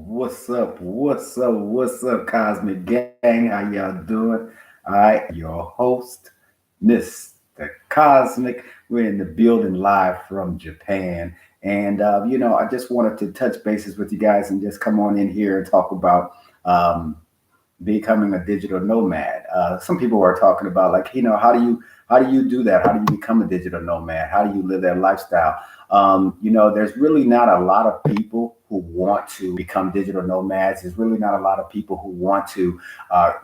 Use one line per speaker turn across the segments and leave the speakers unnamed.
What's up? What's up? What's up, Cosmic Gang? How y'all doing? I am your host, Mr. Cosmic. We're in the building live from Japan. And, I just wanted to touch bases with you guys and just come on in here and talk about um, becoming a digital nomad. Some people are talking about like, how do you do that? How do you become a digital nomad? How do you live that lifestyle? There's really not a lot of people who want to become digital nomads. There's really not a lot of people who want to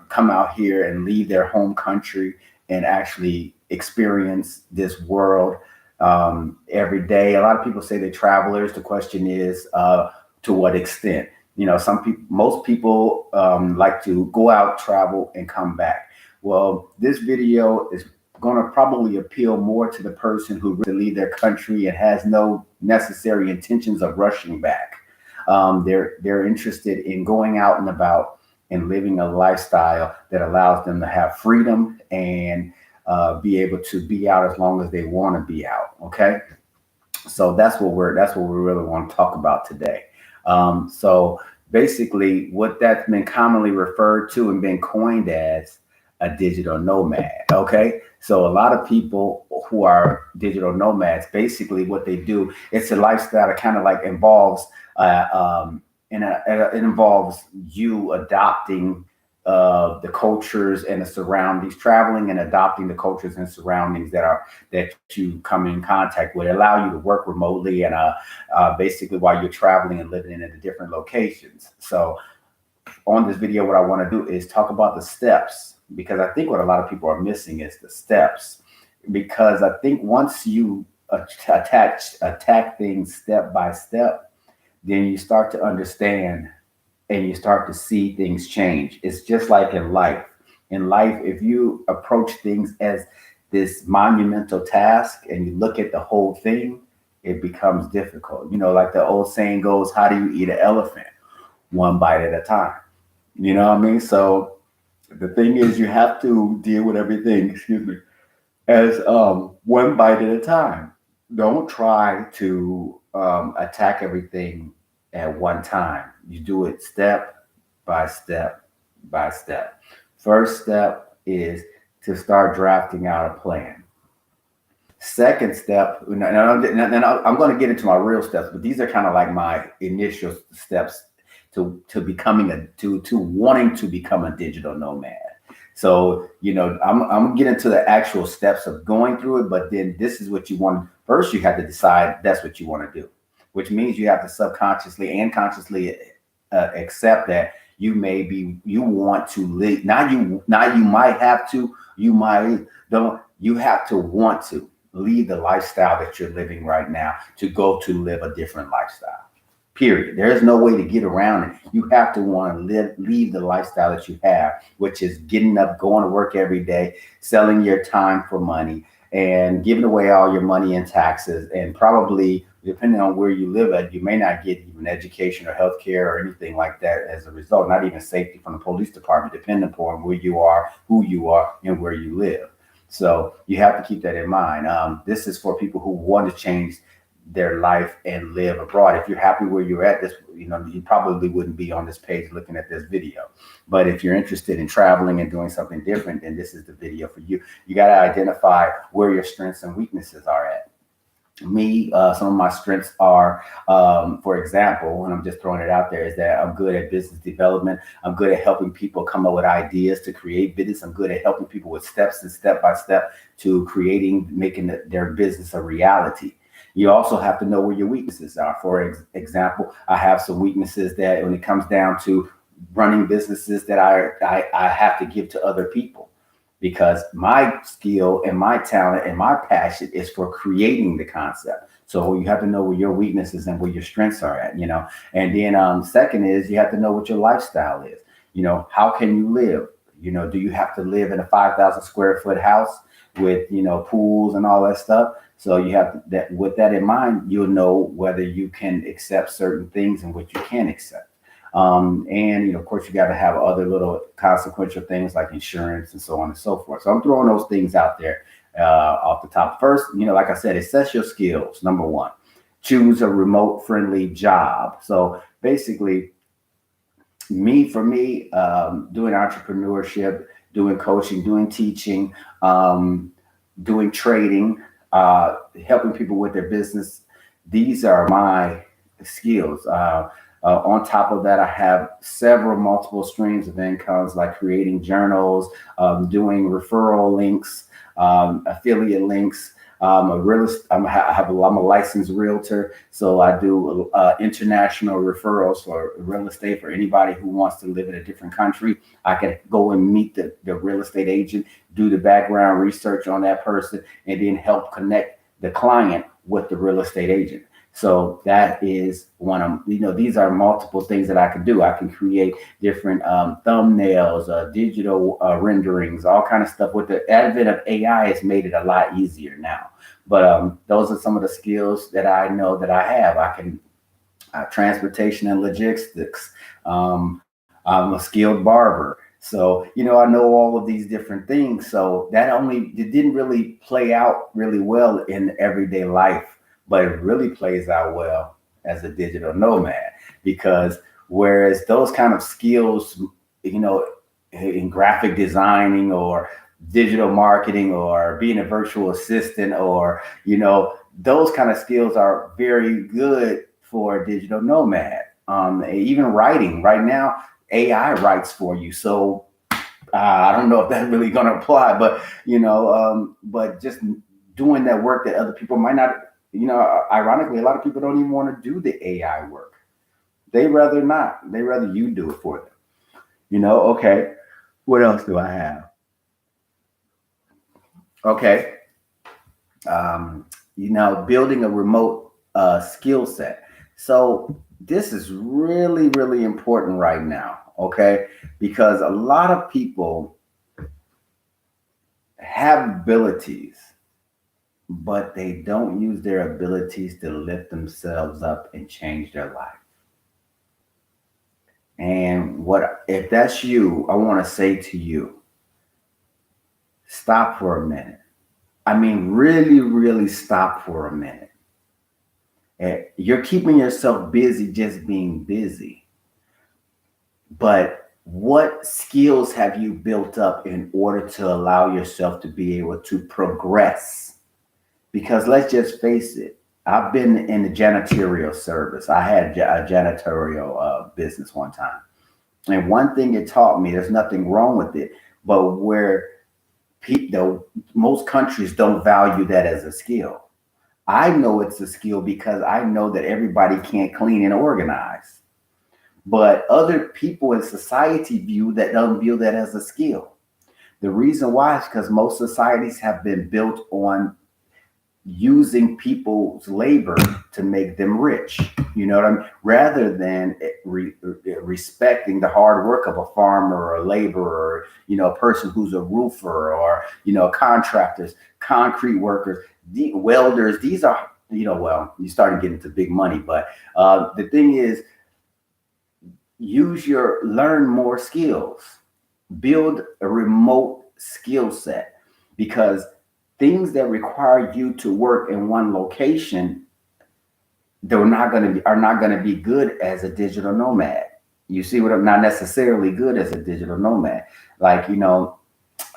come out here and leave their home country and actually experience this world every day. A lot of people say they're travelers. The question is, to what extent? Some people, most people like to go out, travel, and come back. Well, this video is going to probably appeal more to the person who really leave their country and has no necessary intentions of rushing back. They're interested in going out and about and living a lifestyle that allows them to have freedom and be able to be out as long as they want to be out. Okay, so that's what we really want to talk about today. So basically, what that's been commonly referred to and been coined as a digital nomad. Okay, so a lot of people who are digital nomads, basically what they do, it's a lifestyle that kind of like involves, it involves you adopting the cultures and the surroundings, traveling and adopting the cultures and surroundings that you come in contact with, allow you to work remotely and basically while you're traveling and living in the different locations. So on this video, what I want to do is talk about the steps, because I think what a lot of people are missing is the steps. Because I think once you attack things step by step, then you start to understand and you start to see things change. It's just like in life. In life, if you approach things as this monumental task and you look at the whole thing, it becomes difficult. Like the old saying goes, how do you eat an elephant? One bite at a time. You know what I mean? So the thing is, you have to deal with everything, excuse me, as one bite at a time. Don't try to attack everything at one time. You do it step by step by step. First step is to start drafting out a plan. Second step, and I'm going to get into my real steps, but these are kind of like my initial steps to becoming to wanting to become a digital nomad. So, I'm gonna get into the actual steps of going through it, but then this is what you want. First, you have to decide that's what you want to do, which means you have to subconsciously and consciously accept that you want to live. Now you might have to, you might don't, you have to want to leave the lifestyle that you're living right now to go to live a different lifestyle. Period. There's no way to get around it. You have to want to leave the lifestyle that you have, which is getting up, going to work every day, selling your time for money, and giving away all your money in taxes. And probably, depending on where you live at, you may not get even education or healthcare or anything like that as a result. Not even safety from the police department, depending upon where you are, who you are, and where you live. So you have to keep that in mind. This is for people who want to change their life and live abroad. If you're happy where you're at, this, you probably wouldn't be on this page looking at this video. But if you're interested in traveling and doing something different, then this is the video for you. You got to identify where your strengths and weaknesses are at. Me, some of my strengths are, for example, and I'm just throwing it out there, is that I'm good at business development. I'm good at helping people come up with ideas to create business. I'm good at helping people with steps and step by step to making their business a reality. You also have to know where your weaknesses are. For example, I have some weaknesses that when it comes down to running businesses that I have to give to other people, because my skill and my talent and my passion is for creating the concept. So you have to know where your weaknesses and where your strengths are at, And then second is you have to know what your lifestyle is. How can you live? Do you have to live in a 5,000 square foot house with, pools and all that stuff? So you have that, with that in mind, you'll know whether you can accept certain things and what you can't accept. And of course, you got to have other little consequential things like insurance and so on and so forth. So I'm throwing those things out there off the top. First, like I said, assess your skills. Number one, choose a remote friendly job. So basically, For me, doing entrepreneurship, doing coaching, doing teaching, doing trading, helping people with their business. These are my skills. On top of that, I have several multiple streams of incomes, like creating journals, doing referral links, affiliate links. I'm a licensed realtor, so I do international referrals for real estate for anybody who wants to live in a different country. I can go and meet the real estate agent, do the background research on that person, and then help connect the client with the real estate agent. So that is one of, these are multiple things that I can do. I can create different thumbnails, digital renderings, all kind of stuff. With the advent of AI, it's made it a lot easier now. But those are some of the skills that I know that I have. I can transportation and logistics. I'm a skilled barber. So, I know all of these different things. So it didn't really play out really well in everyday life, but it really plays out well as a digital nomad, because whereas those kind of skills, in graphic designing or digital marketing or being a virtual assistant, or, those kind of skills are very good for a digital nomad. Even writing right now, AI writes for you. So I don't know if that's really going to apply, but, but just doing that work that other people might not, ironically, a lot of people don't even want to do the AI work. They rather not. They rather you do it for them. Okay. What else do I have? Okay. Building a remote skill set. So this is really, really important right now. Okay. Because a lot of people have abilities, but they don't use their abilities to lift themselves up and change their life. And if that's you, I want to say to you, stop for a minute. I mean, really, really stop for a minute. You're keeping yourself busy just being busy. But what skills have you built up in order to allow yourself to be able to progress? Because let's just face it, I've been in the janitorial service. I had a janitorial business one time. And one thing it taught me, there's nothing wrong with it, but where most countries don't value that as a skill. I know it's a skill because I know that everybody can't clean and organize. But other people in society don't view that as a skill. The reason why is because most societies have been built on using people's labor to make them rich, what I mean? Rather than respecting the hard work of a farmer or a laborer, a person who's a roofer, or, contractors, concrete workers, welders. These are, well, you started getting to big money, but the thing is, learn more skills, build a remote skill set, because things that require you to work in one location, are not going to be good as a digital nomad. You see what I'm not necessarily good as a digital nomad. Like,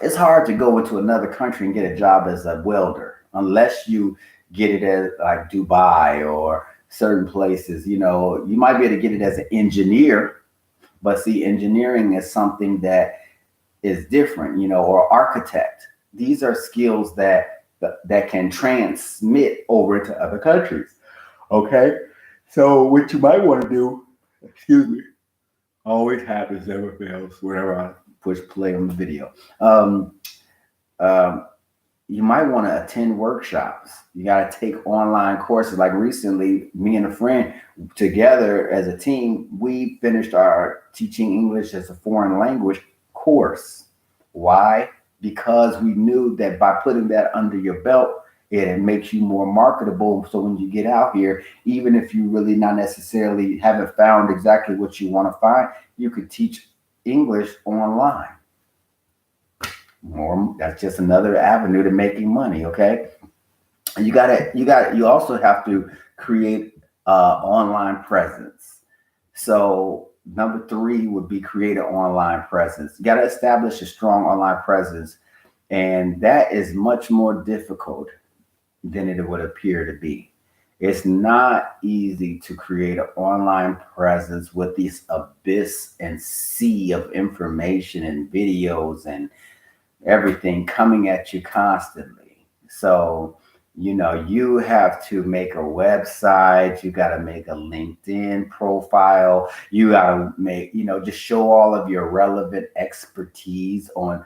it's hard to go into another country and get a job as a welder unless you get it as like Dubai or certain places. You might be able to get it as an engineer, but see, engineering is something that is different, or architect. These are skills that can transmit over to other countries. Okay. So what you might want to do, excuse me, always happens, never fails, whenever I push play on the video. You might want to attend workshops. You got to take online courses. Like recently, me and a friend together as a team, we finished our teaching English as a foreign language course. Why? Because we knew that by putting that under your belt, it makes you more marketable. So when you get out here, even if you really not necessarily haven't found exactly what you want to find, you could teach English online. That's just another avenue to making money. Okay. You also have to create online presence. So Number three would be create an online presence. You got to establish a strong online presence, and that is much more difficult than it would appear to be. It's not easy to create an online presence with this abyss and sea of information and videos and everything coming at you constantly. So, you have to make a website, you got to make a LinkedIn profile, you got to make, just show all of your relevant expertise on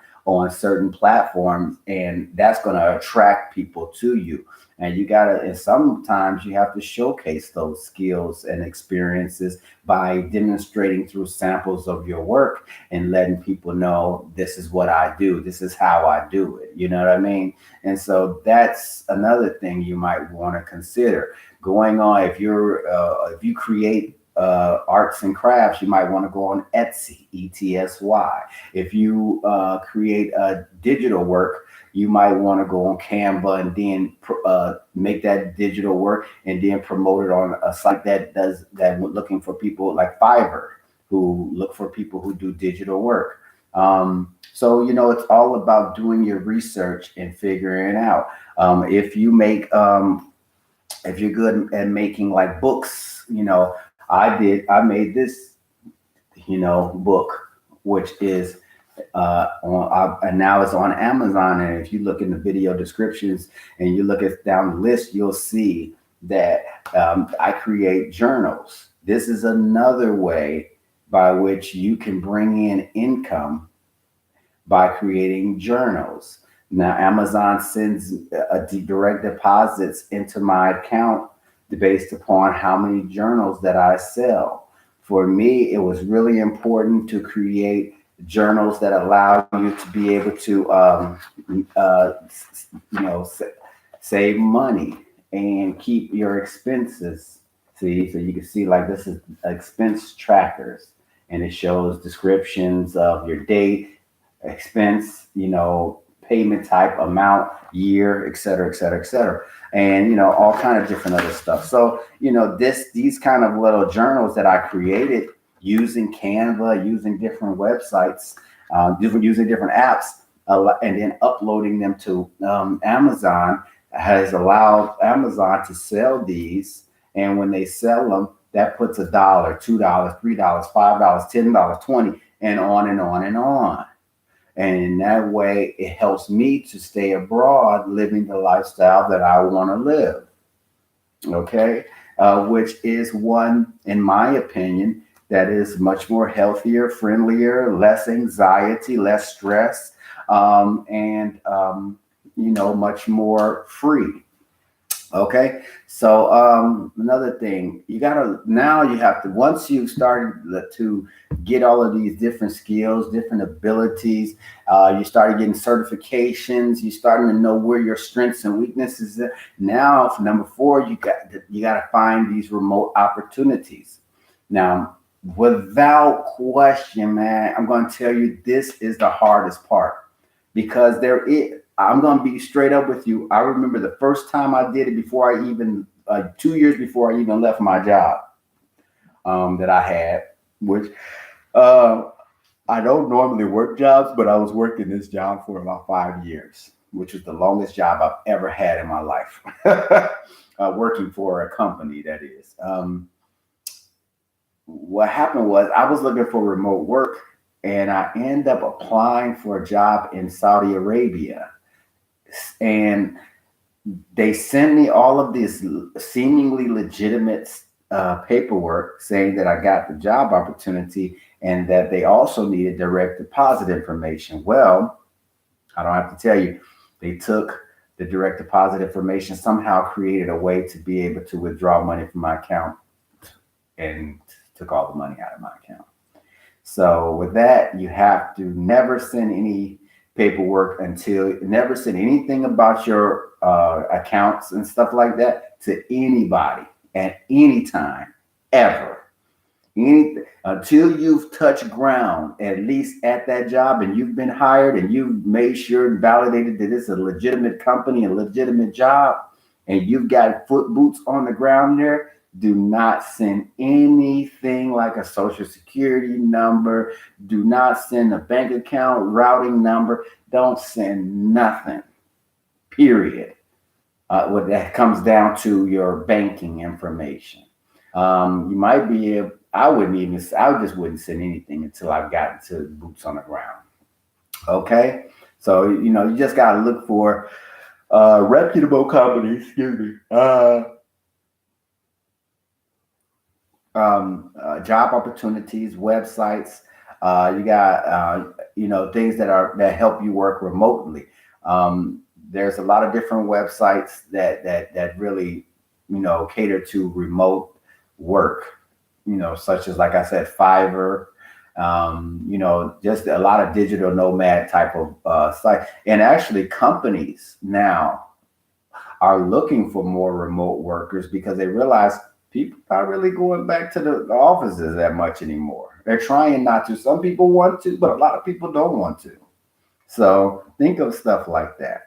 certain platforms, and that's going to attract people to you. And and sometimes you have to showcase those skills and experiences by demonstrating through samples of your work and letting people know this is what I do, this is how I do it. You know what I mean? And so that's another thing you might want to consider going on. If you create arts and crafts, you might want to go on Etsy, ETSY. If you create digital work, you might want to go on Canva and then make that digital work and then promote it on a site that does that, looking for people like Fiverr, who look for people who do digital work. So it's all about doing your research and figuring it out. If you're good at making like books, I made this, book, which is and now it's on Amazon. And if you look in the video descriptions and you look at down the list, you'll see that I create journals. This is another way by which you can bring in income by creating journals. Now, Amazon sends direct deposits into my account based upon how many journals that I sell. For me, it was really important to create journals that allow you to be able to, save money and keep your expenses. See, so you can see like this is expense trackers, and it shows descriptions of your date, expense, payment type, amount, year, et cetera, et cetera, et cetera. And, all kind of different other stuff. So, these kind of little journals that I created using Canva, using different websites, using different apps, and then uploading them to Amazon has allowed Amazon to sell these. And when they sell them, that puts $1, $2, $3, $5, $10, 20, and on and on and on. And in that way, it helps me to stay abroad, living the lifestyle that I want to live. Okay. Which is one, in my opinion, that is much more healthier, friendlier, less anxiety, less stress, and much more free. Okay, so another thing, you have to, once you've started to get all of these different skills, different abilities, you started getting certifications, you starting to know where your strengths and weaknesses are. Now, for number four, you got to find these remote opportunities. Now, without question, man, I'm going to tell you, this is the hardest part, because I'm going to be straight up with you. I remember the first time I did it, before I even, 2 years before I even left my job that I had, which I don't normally work jobs, but I was working this job for about 5 years, which was the longest job I've ever had in my life. Working for a company, that is. What happened was I was looking for remote work, and I ended up applying for a job in Saudi Arabia. And they sent me all of this seemingly legitimate paperwork saying that I got the job opportunity and that they also needed direct deposit information. Well, I don't have to tell you, they took the direct deposit information, somehow created a way to be able to withdraw money from my account, and took all the money out of my account. So with that, you have to never send any paperwork never send anything about your accounts and stuff like that to anybody at any time, ever. Until you've touched ground, at least at that job, and you've been hired and you've made sure and validated that it's a legitimate company, a legitimate job, and you've got foot boots on the ground there, Do not send anything like a social security number. Do not send a bank account routing number. Don't send nothing, period. What that comes down to your banking information. You might be able, I just wouldn't send anything until I've gotten to boots on the ground. Okay. So, you just got to look for reputable companies, excuse me, job opportunities, websites. You got things that help you work remotely. There's a lot of different websites that really cater to remote work. Such as, like I said, Fiverr. Just a lot of digital nomad type of site. And actually, companies now are looking for more remote workers because they realize people aren't really going back to the offices that much anymore. They're trying not to. Some people want to, but a lot of people don't want to. So think of stuff like that.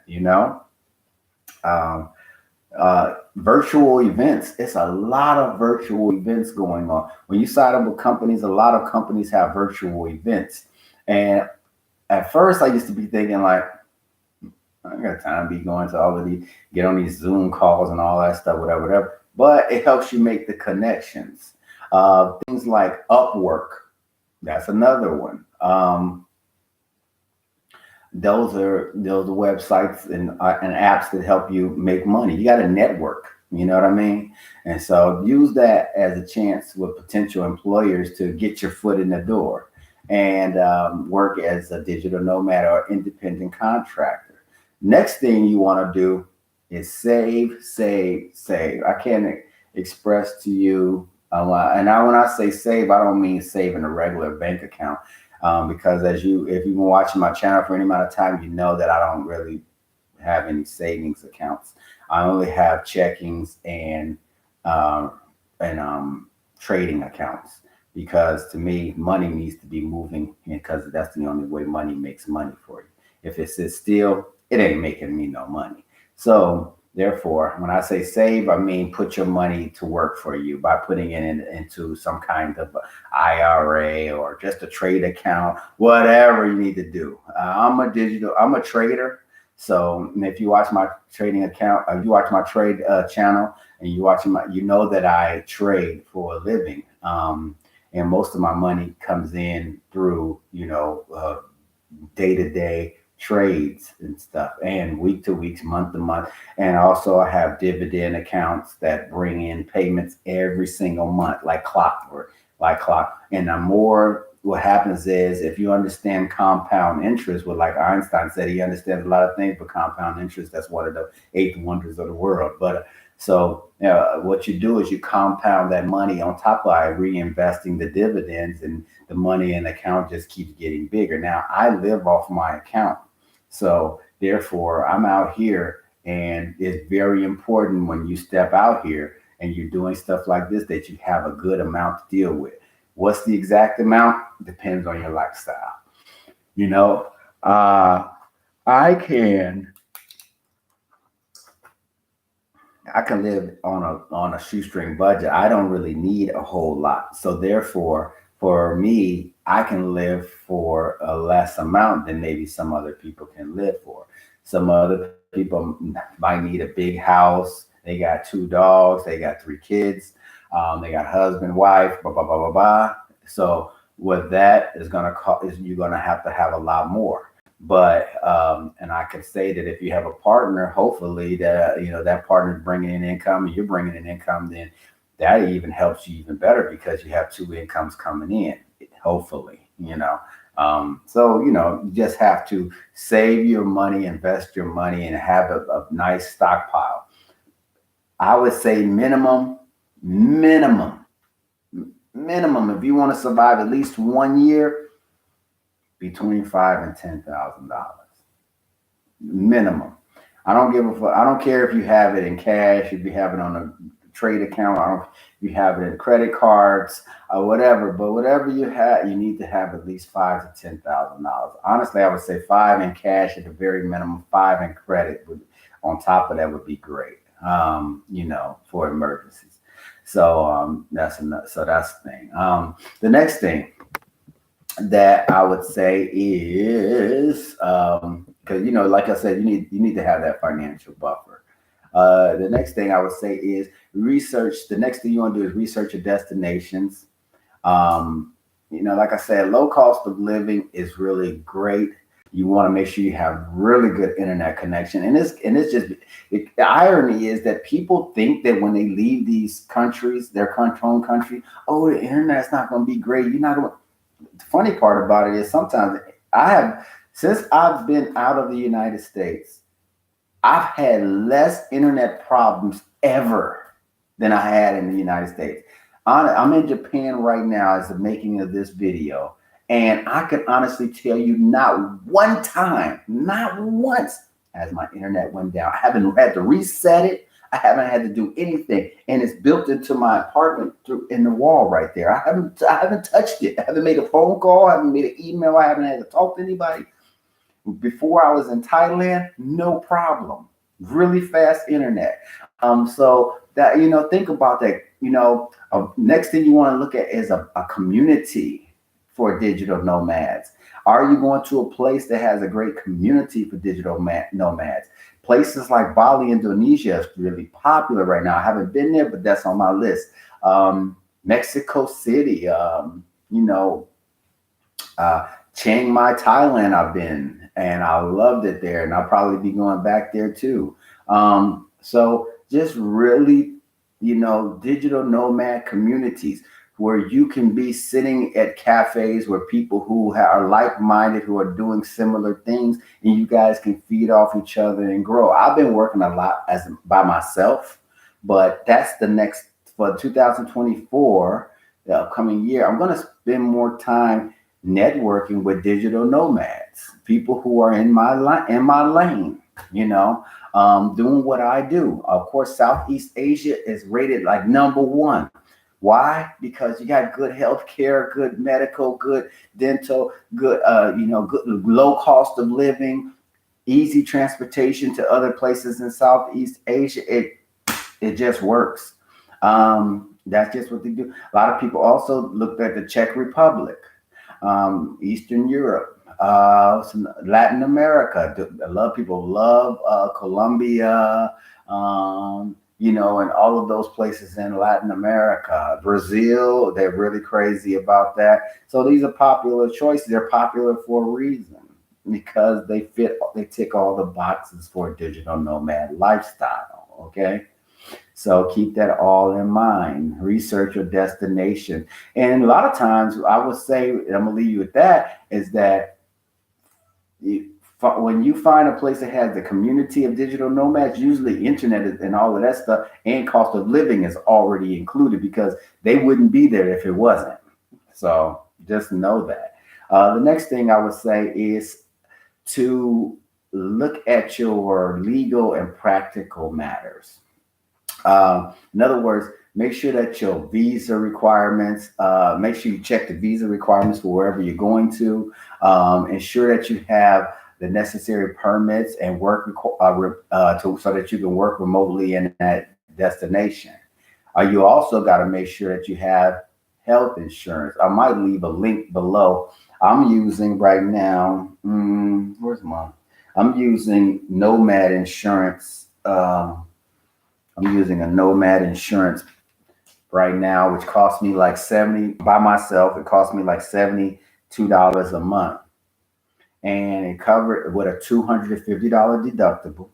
Virtual events. It's a lot of virtual events going on. When you sign up with companies, a lot of companies have virtual events. And at first, I used to be thinking like, I ain't got time to be going to all of these, get on these Zoom calls and all that stuff, whatever. But it helps you make the connections. Things like Upwork. That's another one. Those are websites and apps that help you make money. You got to network, you know what I mean? And so use that as a chance with potential employers to get your foot in the door and work as a digital nomad or independent contractor. Next thing you want to do is save, save, save. I can't express to you, when I say save, I don't mean save in a regular bank account. Because if you've been watching my channel for any amount of time, you know that I don't really have any savings accounts. I only have checkings and trading accounts, because to me, money needs to be moving, because that's the only way money makes money for you. If it sits still, it ain't making me no money. So therefore, when I say save, I mean put your money to work for you by putting it into some kind of IRA or just a trade account, whatever you need to do. I'm a trader. So if you watch my trading account, you watch my trade channel, and you know that I trade for a living. And most of my money comes in through, day-to-day trades and stuff, and week to weeks, month to month. And also I have dividend accounts that bring in payments every single month, like clockwork. And the more, what happens is, if you understand compound interest, well, like Einstein said, he understands a lot of things, but compound interest, that's one of the eighth wonders of the world. But so what you do is you compound that money on top of reinvesting the dividends, and the money in the account just keeps getting bigger. Now I live off my account. So therefore, I'm out here, and it's very important when you step out here and you're doing stuff like this that you have a good amount to deal with. What's the exact amount? Depends on your lifestyle. Uh, I can live on a shoestring budget. I don't really need a whole lot. So therefore, for me, I can live for a less amount than maybe some other people can live for. Some other people might need a big house. They got 2 dogs. They got 3 kids. They got husband, wife, blah, blah, blah, blah, blah. So what that is going to cost is you're going to have a lot more. But and I can say that if you have a partner, hopefully that partner is bringing in income and you're bringing in income, then that even helps you even better, because you have 2 incomes coming in, hopefully. So you just have to save your money, invest your money, and have a nice stockpile. I would say minimum, if you want to survive at least 1 year, between $5,000 and $10,000 minimum. I don't give a fuck. I don't care if you have it in cash, if you have it on a trade account, if you have it in credit cards or whatever. But whatever you have, you need to have at least $5,000 to $10,000. Honestly, I would say 5 in cash at the very minimum. 5 in credit on top of that would be great. For emergencies. So that's enough. So that's the thing. The next thing that I would say is because like I said, you need to have that financial buffer. The next thing I would say is research. The next thing you want to do is research your destinations. Like I said, low cost of living is really great. You want to make sure you have really good internet connection, and it's just the irony is that people think that when they leave these countries, their home country, oh, the internet's not going to be great. You're not going. The funny part about it is sometimes since I've been out of the United States, I've had less internet problems ever than I had in the United States. I'm in Japan right now as the making of this video, and I can honestly tell you not one time, not once, has my internet went down. I haven't had to reset it. I haven't had to do anything, and it's built into my apartment in the wall right there. I haven't touched it. I haven't made a phone call. I haven't made an email. I haven't had to talk to anybody. Before I was in Thailand, no problem. Really fast internet. So that think about that. Next thing you want to look at is a community for digital nomads. Are you going to a place that has a great community for digital nomads? Places like Bali, Indonesia is really popular right now. I haven't been there, but that's on my list. Mexico City, Chiang Mai, Thailand, I've been, and I loved it there, and I'll probably be going back there too. So just really, digital nomad communities where you can be sitting at cafes where people who are like-minded, who are doing similar things, and you guys can feed off each other and grow. I've been working a lot by myself, but that's the next for 2024, the upcoming year. I'm going to spend more time networking with digital nomads, people who are in my lane, doing what I do. Of course, Southeast Asia is rated like number one. Why? Because you got good health care, good medical, good dental, good, good low cost of living, easy transportation to other places in Southeast Asia. It just works. That's just what they do. A lot of people also looked at the Czech Republic, Eastern Europe, Latin America. A lot of people love Colombia, and all of those places in Latin America. Brazil, they're really crazy about that. So these are popular choices. They're popular for a reason because they tick all the boxes for a digital nomad lifestyle. Okay. So keep that all in mind. Research your destination. And a lot of times I would say, and I'm going to leave you with that, is that when you find a place that has the community of digital nomads, usually internet and all of that stuff and cost of living is already included because they wouldn't be there if it wasn't. So just know that. The next thing I would say is to look at your legal and practical matters. In other words, make sure that your visa requirements, make sure you check the visa requirements for wherever you're going to. Ensure that you have the necessary permits and work so that you can work remotely in that destination. You also got to make sure that you have health insurance. I might leave a link below. I'm using right now. I'm using Nomad insurance. I'm using a Nomad insurance right now, which costs me like by myself. It costs me like $72 a month. And it covered with a $250 deductible.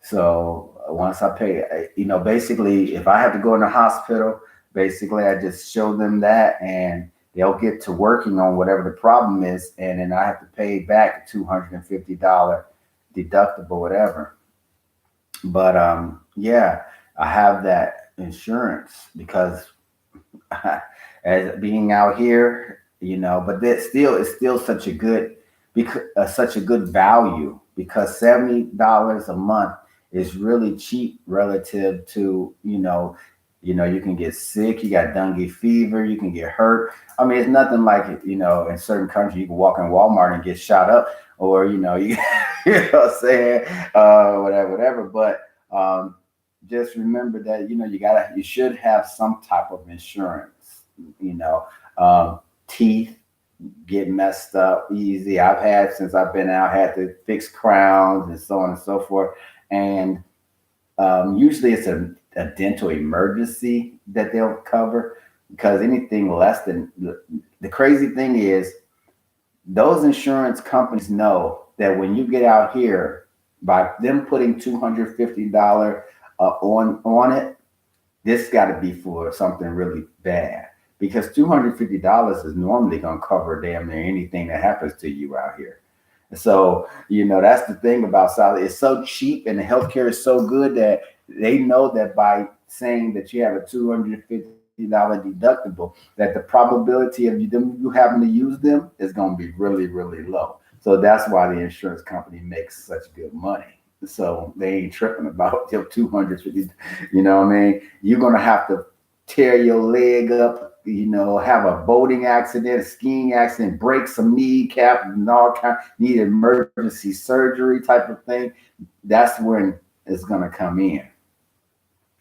So once I pay, basically, if I have to go in the hospital, basically I just show them that and they'll get to working on whatever the problem is. And then I have to pay back the $250 deductible, whatever. But yeah, I have that insurance because as being out here, but it's still such a good value because $70 a month is really cheap relative to, you can get sick, you got dengue fever, you can get hurt. I mean, it's nothing like it, in certain countries, you can walk in Walmart and get shot up or, you know what I'm saying? Whatever. But just remember that you should have some type of insurance. You know, teeth get messed up easy. I've had since I've been out had to fix crowns and so on and so forth. And usually it's a dental emergency that they'll cover because anything less than the crazy thing is those insurance companies know that when you get out here, by them putting $250 on it, this got to be for something really bad because $250 is normally going to cover damn near anything that happens to you out here. So, that's the thing about Solid. It's so cheap and the healthcare is so good that they know that by saying that you have a $250 deductible, that the probability of you having to use them is going to be really, really low. So that's why the insurance company makes such good money. So they ain't tripping about your 250. You know what I mean? You're going to have to tear your leg up, have a boating accident, a skiing accident, break some kneecap and all kind, need emergency surgery type of thing. That's when it's gonna come in.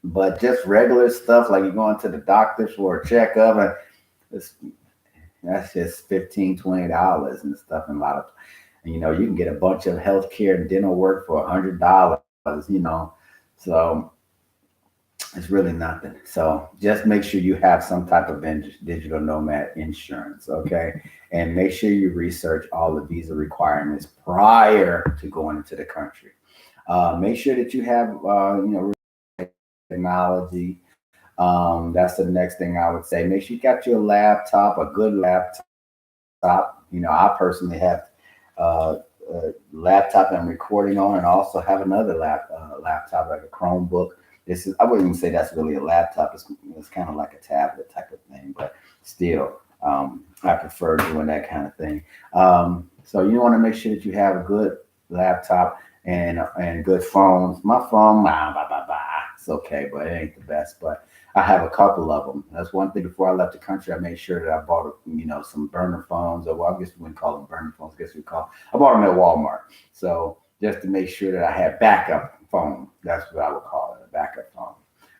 But just regular stuff like you're going to the doctor for a checkup, and it's, that's just $15, $20 and stuff. And a lot of, you can get a bunch of healthcare and dental work for $100. So it's really nothing. So just make sure you have some type of digital nomad insurance, okay? And make sure you research all the visa requirements prior to going into the country. Make sure that you have, technology. That's the next thing I would say. Make sure you got your laptop, a good laptop. I personally have a laptop I'm recording on, and also have another laptop like a Chromebook. This is, I wouldn't even say that's really a laptop. It's kind of like a tablet type of thing, but still, I prefer doing that kind of thing. So you want to make sure that you have a good laptop and good phones. My phone, it's okay, but it ain't the best. But I have a couple of them. That's one thing. Before I left the country, I made sure that I bought, some burner phones, or well, I guess we wouldn't call them burner phones. I guess we call. I bought them at Walmart. So just to make sure that I had backup phone. That's what I would call it, a backup phone.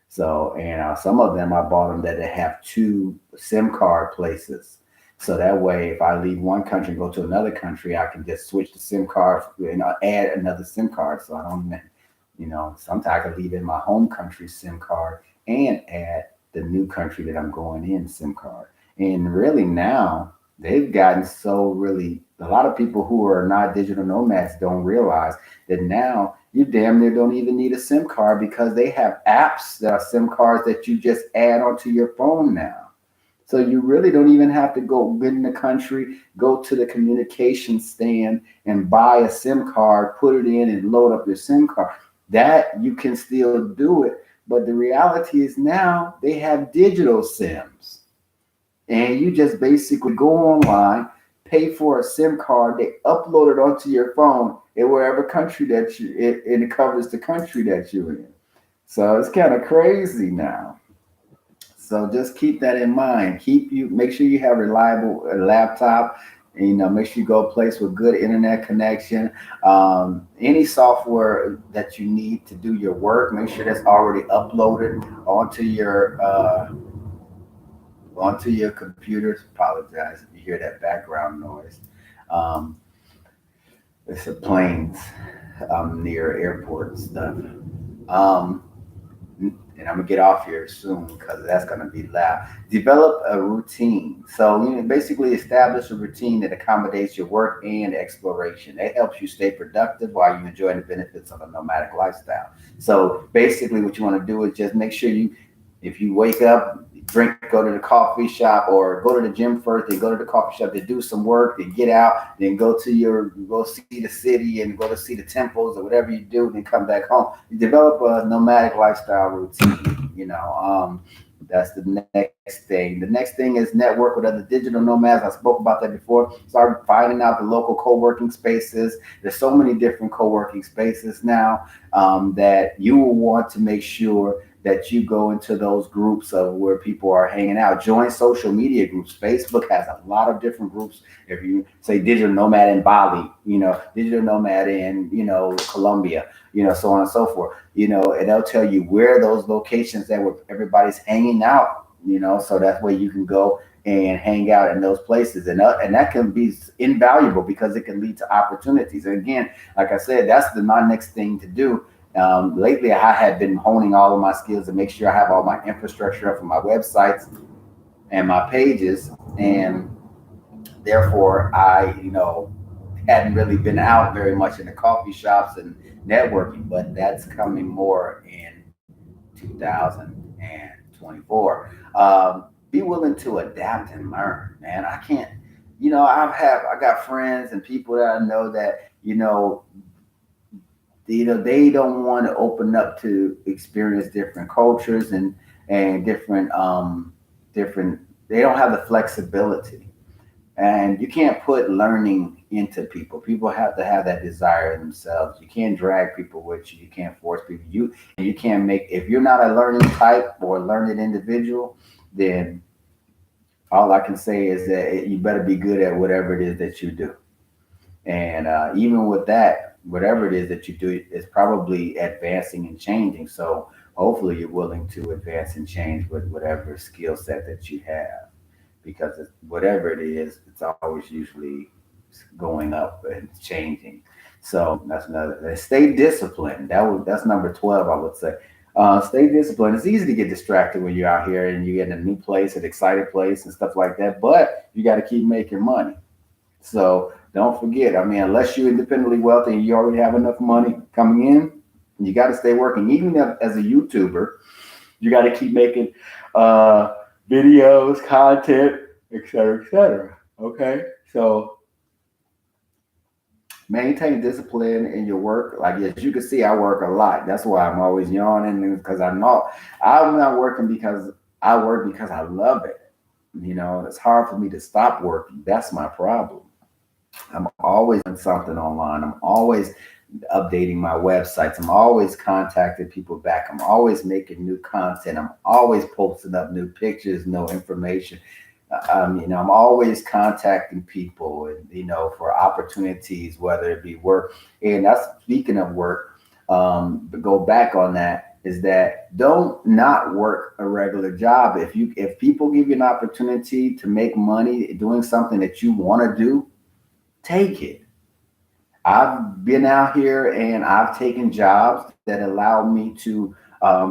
So, and some of them I bought them that they have two SIM card places. So that way, if I leave one country and go to another country, I can just switch the SIM card and add another SIM card. So I don't, sometimes I can leave in my home country SIM card and add the new country that I'm going in SIM card. And really now they've gotten so really, a lot of people who are not digital nomads don't realize that now you damn near don't even need a SIM card because they have apps that are SIM cards that you just add onto your phone now. So you really don't even have to go get in the country, go to the communication stand and buy a SIM card, put it in and load up your SIM card. That you can still do it. But the reality is now they have digital SIMs. And you just basically go online, pay for a SIM card, they upload it onto your phone in wherever country that and it covers the country that you're in. So it's kind of crazy now. So just keep that in mind. Make sure you have reliable laptop. And, make sure you go a place with good internet connection. Any software that you need to do your work, make sure that's already uploaded onto your computers. Apologize if you hear that background noise. Um, it's a planes near airport and stuff. Um, and I'm gonna get off here soon because that's gonna be loud. Develop a routine. So basically establish a routine that accommodates your work and exploration. That helps you stay productive while you enjoy the benefits of a nomadic lifestyle. So basically, what you want to do is just make sure if you wake up, go to the coffee shop or go to the gym first, then go to the coffee shop to do some work, then get out, then go see the city and go to see the temples or whatever you do, then come back home. You develop a nomadic lifestyle routine, that's the next thing. The next thing is network with other digital nomads. I spoke about that before. Start finding out the local co-working spaces. There's so many different co-working spaces now that you will want to make sure that you go into those groups of where people are hanging out. Join social media groups. Facebook has a lot of different groups. If you say digital nomad in Bali, digital nomad in, Colombia, so on and so forth, and they'll tell you where those locations that where everybody's hanging out, so that way you can go and hang out in those places. And that can be invaluable because it can lead to opportunities. And again, like I said, that's my next thing to do. Lately, I had been honing all of my skills to make sure I have all my infrastructure up for my websites and my pages. And therefore, I, hadn't really been out very much in the coffee shops and networking, but that's coming more in 2024. Be willing to adapt and learn, man. I can't, I got friends and people that I know that, they don't want to open up to experience different cultures and different, they don't have the flexibility. And you can't put learning into people. People have to have that desire in themselves. You can't drag people with you. You can't force people. You can't make, if you're not a learning type or a learning individual, then all I can say is that you better be good at whatever it is that you do. And even with that, whatever it is that you do is probably advancing and changing. So hopefully you're willing to advance and change with whatever skill set that you have, because whatever it is, it's always usually going up and changing. So that's another. Stay disciplined. That's number 12, I would say. Stay disciplined. It's easy to get distracted when you're out here and you get in a new place, an excited place, and stuff like that. But you got to keep making money. So don't forget. I mean, unless you're independently wealthy and you already have enough money coming in, you got to stay working. Even as a YouTuber, you got to keep making videos, content, et cetera, et cetera. Okay, so maintain discipline in your work. Like as you can see, I work a lot. That's why I'm always yawning, because I'm not working because I work because I love it. It's hard for me to stop working. That's my problem. I'm always doing something online. I'm always updating my websites. I'm always contacting people back. I'm always making new content. I'm always posting up new pictures, new information. I'm always contacting people, and for opportunities, whether it be work. And that's speaking of work. But go back on that is that don't not work a regular job. If people give you an opportunity to make money doing something that you want to do, take it. I've been out here and I've taken jobs that allow me to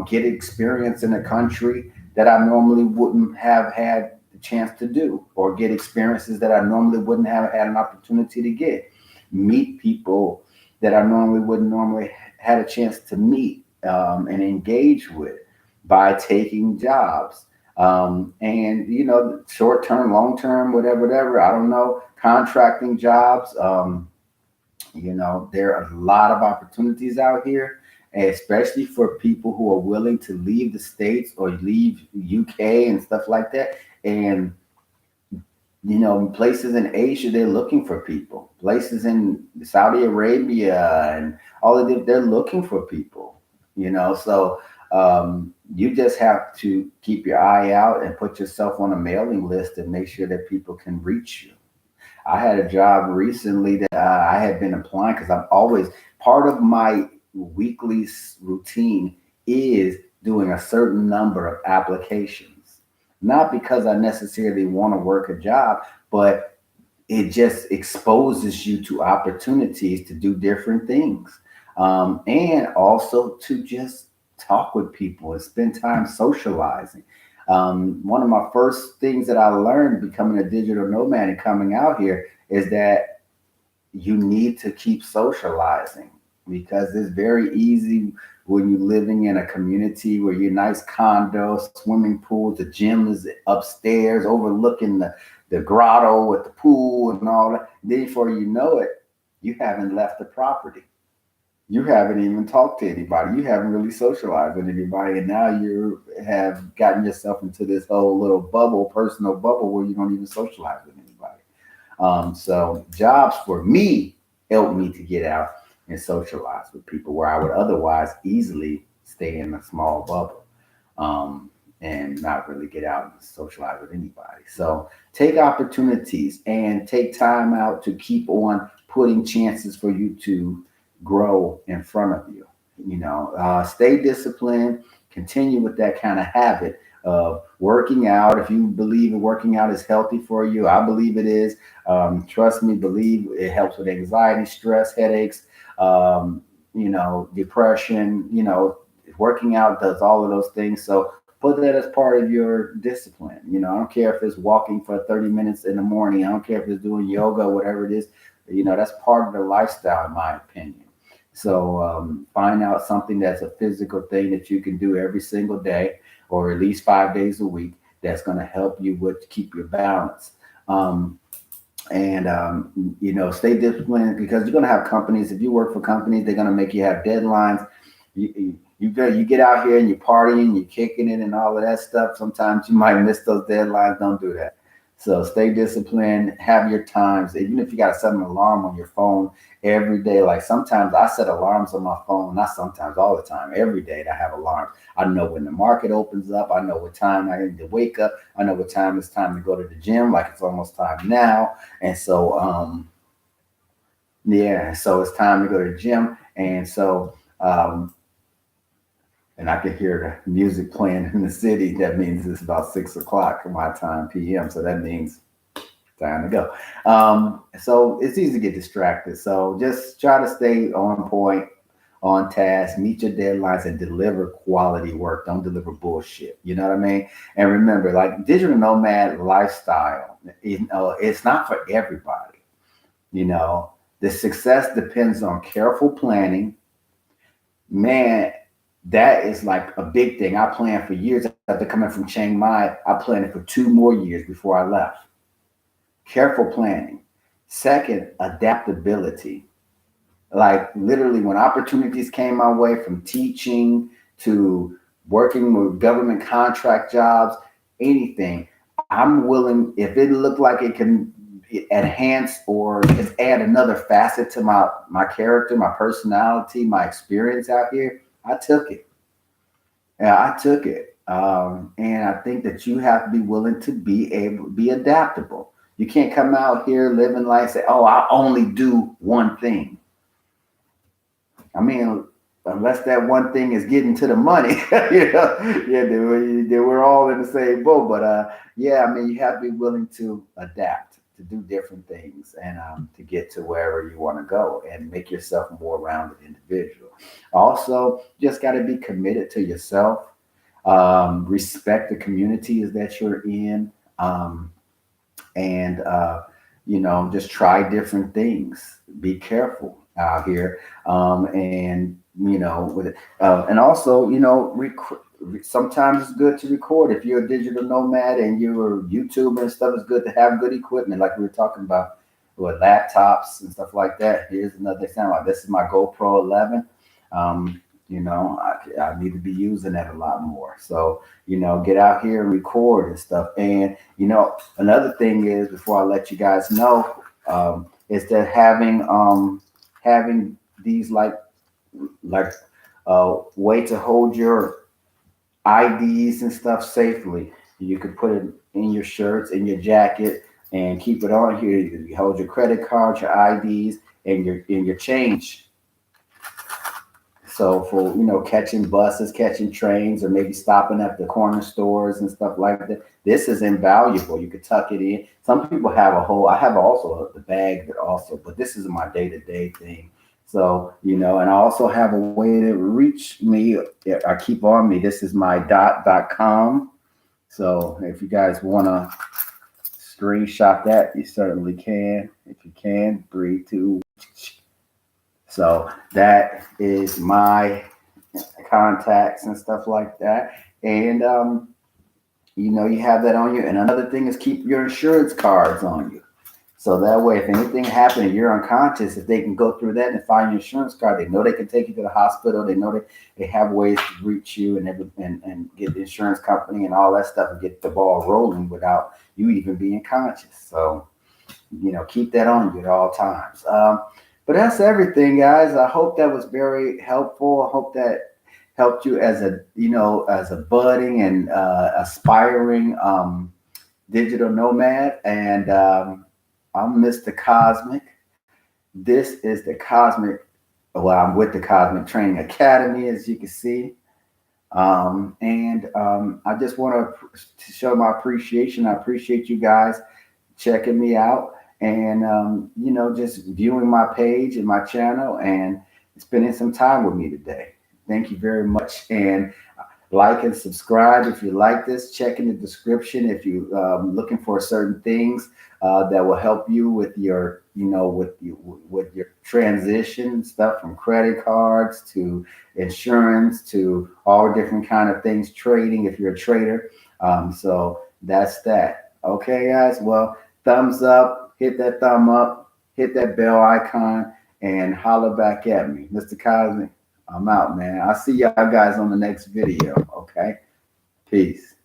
get experience in a country that I normally wouldn't have had the chance to do, or get experiences that I normally wouldn't have had an opportunity to get, meet people that I normally had a chance to meet and engage with by taking jobs. And short term, long term, whatever, I don't know, contracting jobs. There are a lot of opportunities out here, especially for people who are willing to leave the States or leave UK and stuff like that. And, places in Asia, they're looking for people. Places in Saudi Arabia and all of them, they're looking for people, So you just have to keep your eye out and put yourself on a mailing list and make sure that people can reach you. I had a job recently that I had been applying, because I'm always, part of my weekly routine is doing a certain number of applications. Not because I necessarily want to work a job, but it just exposes you to opportunities to do different things. And also to just talk with people and spend time socializing. One of my first things that I learned becoming a digital nomad and coming out here is that you need to keep socializing, because it's very easy when you're living in a community where you're nice condos, swimming pools, the gym is upstairs overlooking the grotto with the pool and all that. Then before you know it, you haven't left the property. You haven't even talked to anybody. You haven't really socialized with anybody. And now you have gotten yourself into this whole little bubble, personal bubble, where you don't even socialize with anybody. So jobs for me helped me to get out and socialize with people where I would otherwise easily stay in a small bubble. and not really get out and socialize with anybody. So take opportunities and take time out to keep on putting chances for you to grow in front of you. Stay disciplined, continue with that kind of habit of working out. If you believe in working out is healthy for you, I believe it is. Trust me, believe it helps with anxiety, stress, headaches, depression. Working out does all of those things. So put that as part of your discipline. I don't care if it's walking for 30 minutes in the morning. I don't care if it's doing yoga, whatever it is. That's part of the lifestyle, in my opinion. So find out something that's a physical thing that you can do every single day, or at least 5 days a week. That's going to help you with keep your balance. Stay disciplined, because you're going to have companies. If you work for companies, they're going to make you have deadlines. You get out here and you're partying, you're kicking it and all of that stuff. Sometimes you might miss those deadlines. Don't do that. So stay disciplined, have your times. Even if you got to set an alarm on your phone every day, like sometimes I set alarms on my phone, not sometimes, all the time, every day to have alarms. I know when the market opens up. I know what time I need to wake up. I know what time it's time to go to the gym, like it's almost time now. And so, so it's time to go to the gym. And so, and I can hear the music playing in the city. That means it's about 6 o'clock my time, PM. So that means time to go. So it's easy to get distracted. So just try to stay on point, on task, meet your deadlines, and deliver quality work. Don't deliver bullshit. You know what I mean? And remember, like digital nomad lifestyle, it's not for everybody. The success depends on careful planning. Man, that is like a big thing. I planned for years after coming from Chiang Mai. I planned it for 2 more years before I left. Careful planning. Second, adaptability. Like literally when opportunities came my way, from teaching to working with government contract jobs, anything, I'm willing, if it looked like it can enhance or just add another facet to my character, my personality, my experience out here, I took it. Yeah, I took it. And I think that you have to be willing to be able to be adaptable. You can't come out here living life and say, oh, I only do one thing. I mean, unless that one thing is getting to the money, we're all in the same boat. But I mean, you have to be willing to adapt, to do different things, and to get to wherever you want to go and make yourself a more rounded individual. Also, just got to be committed to yourself, respect the communities that you're in, and just try different things. Be careful out here, with it, and also, sometimes it's good to record. If you're a digital nomad and you're a YouTuber and stuff, it's good to have good equipment, like we were talking about with laptops and stuff like that. Here's another example. This is my GoPro 11. I need to be using that a lot more. So, get out here and record and stuff. And, another thing is, before I let you guys know, is that having these like way to hold your IDs and stuff safely. You could put it in your shirts, in your jacket, and keep it on here. You hold your credit cards, your IDs, and your change. So for catching buses, catching trains, or maybe stopping at the corner stores and stuff like that, this is invaluable. You could tuck it in. Some people have I have also the bag, but this is my day-to-day thing. So, and I also have a way to reach me. I keep on me. This is my .com. So if you guys want to screenshot that, you certainly can. If you can, 3, 2. So that is my contacts and stuff like that. And, you have that on you. And another thing is keep your insurance cards on you. So that way, if anything happened and you're unconscious, if they can go through that and find your insurance card, they know they can take you to the hospital. They know they have ways to reach you and get the insurance company and all that stuff and get the ball rolling without you even being conscious. So, keep that on you at all times. But that's everything, guys. I hope that was very helpful. I hope that helped you as a, as a budding and aspiring digital nomad. And I'm Mr. Cozmik. This is the Cozmik. Well, I'm with the Cozmik Training Academy, as you can see. I just want to show my appreciation. I appreciate you guys checking me out and, just viewing my page and my channel and spending some time with me today. Thank you very much. And like and subscribe if you like this. Check in the description if you looking for certain things that will help you with your, with your transition stuff, from credit cards to insurance to all different kind of things, trading if you're a trader. So that's that. Okay, guys. Well, thumbs up, hit that thumb up, hit that bell icon, and holler back at me, Mr. Cosmic. I'm out, man. I'll see y'all guys on the next video. Okay. Peace.